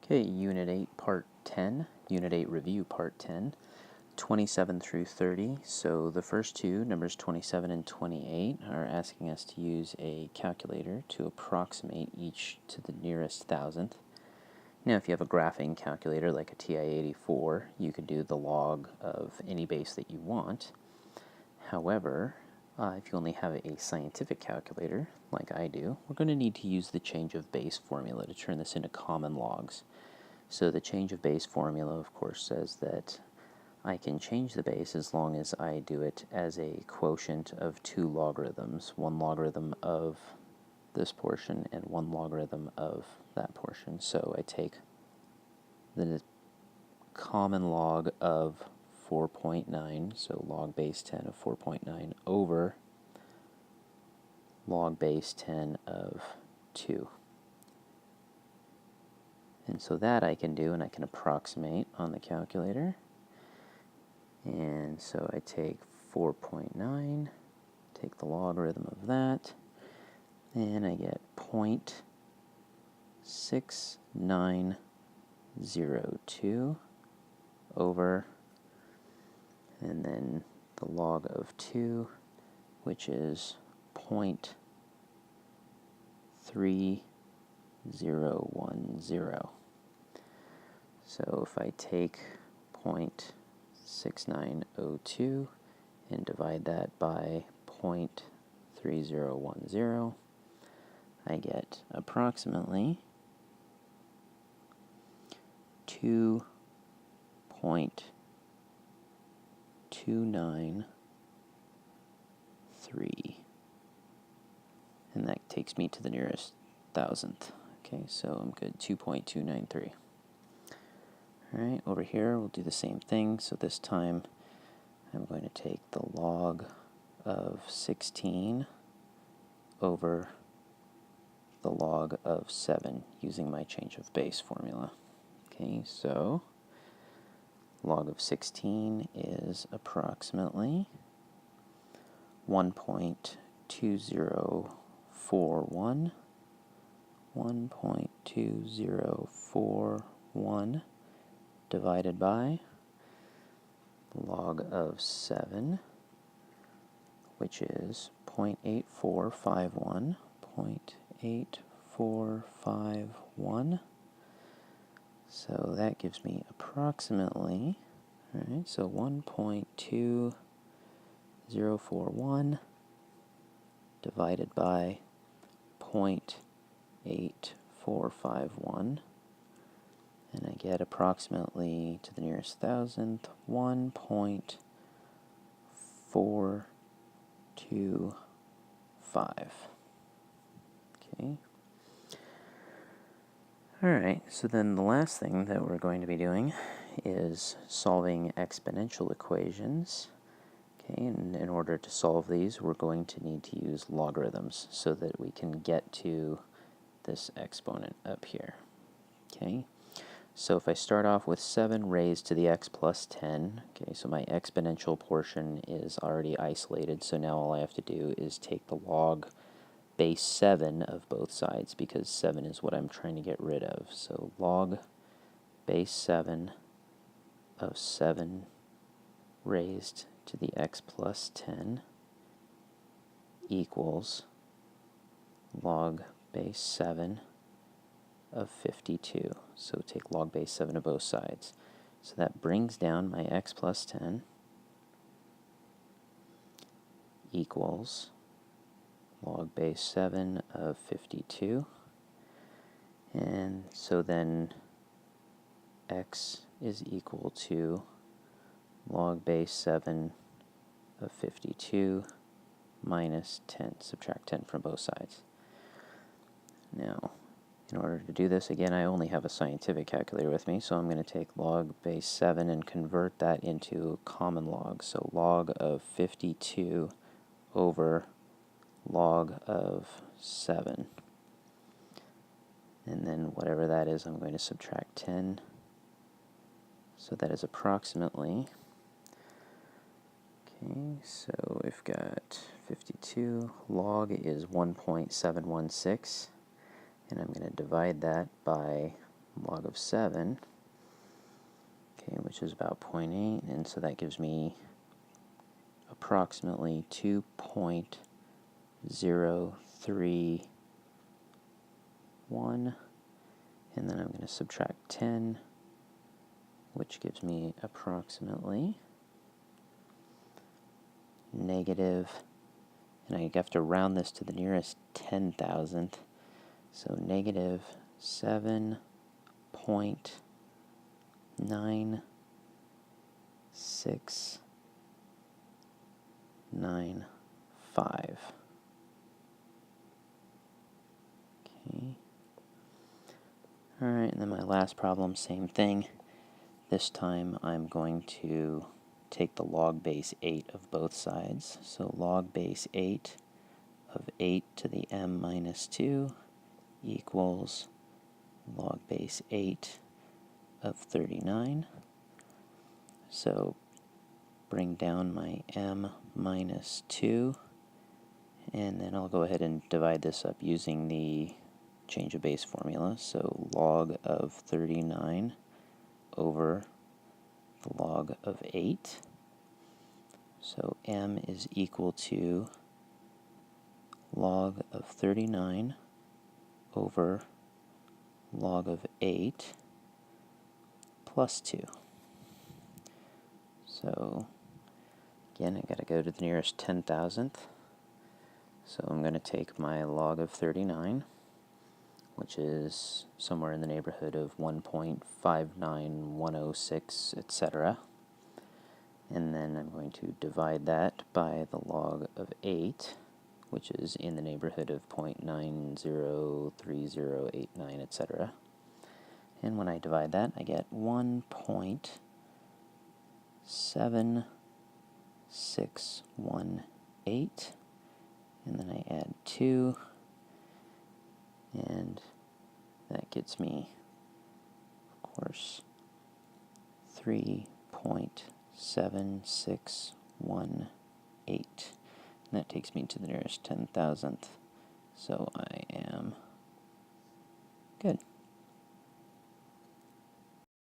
Okay, Unit 8, Part 10, Unit 8 Review, Part 10, 27 through 30. So the first two, numbers 27 and 28, are asking us to use a calculator to approximate each to the nearest thousandth. Now, if you have a graphing calculator like a TI-84, you could do the log of any base that you want. However, if you only have a scientific calculator, like I do, we're going to need to use the change of base formula to turn this into common logs. So the change of base formula, of course, says that I can change the base as long as I do it as a quotient of two logarithms, one logarithm of this portion and one logarithm of that portion. So I take the common log of 4.9, so log base 10 of 4.9 over log base 10 of 2. And so that I can do, and I can approximate on the calculator. And so I take 4.9, take the logarithm of that, and I get 0.6902 over, and then the log of 2, which is 0.3010. So if I take 0.6902 and divide that by 0.3010, I get approximately 2.293, and that takes me to the nearest thousandth. Okay, so I'm good, 2.293. Alright, over here we'll do the same thing. So this time I'm going to take the log of 16 over the log of 7 using my change of base formula. Okay, so log of 16 is approximately 1.2041, 1.2041 divided by the log of 7, which is 0.8451, 0.8451. So that gives me approximately, alright, so 1.2041 divided by 0.8451. And I get approximately, to the nearest thousandth, 1.425. Okay. Alright, so then the last thing that we're going to be doing is solving exponential equations. Okay, and in order to solve these, we're going to need to use logarithms so that we can get to this exponent up here. Okay. So if I start off with 7 raised to the x plus 10, okay, so my exponential portion is already isolated, so now all I have to do is take the log base 7 of both sides, because 7 is what I'm trying to get rid of. So log base 7 of 7 raised to the x plus 10 equals log base 7 of 52. So take log base 7 of both sides. So that brings down my x plus 10 equals log base 7 of 52. And so then x is equal to log base 7 of 52 minus 10. Subtract 10 from both sides. Now, in order to do this, again, I only have a scientific calculator with me, so I'm going to take log base 7 and convert that into common log. So log of 52 over log of 7. And then whatever that is, I'm going to subtract 10. So that is approximately, okay, so we've got 52, log is 1.716. And I'm going to divide that by log of 7, okay, which is about 0.8, and so that gives me approximately 2.031, and then I'm going to subtract 10, which gives me approximately negative, and I have to round this to the nearest 10,000th, so negative 7.9695. Okay. Alright, and then my last problem, same thing. This time I'm going to take the log base 8 of both sides. So log base 8 of 8 to the m minus 2 equals log base 8 of 39. So bring down my m minus 2, and then I'll go ahead and divide this up using the change of base formula. So log of 39 over the log of 8. So m is equal to log of 39 over log of 8 plus 2. So again, I got to go to the nearest 10,000th. So I'm going to take my log of 39, which is somewhere in the neighborhood of 1.59106, etc. And then I'm going to divide that by the log of 8, which is in the neighborhood of 0.903089, etc. And when I divide that, I get 1.7618, and then I add 2, and that gets me, of course, 3.7618. And that takes me to the nearest 10,000th. So I am good.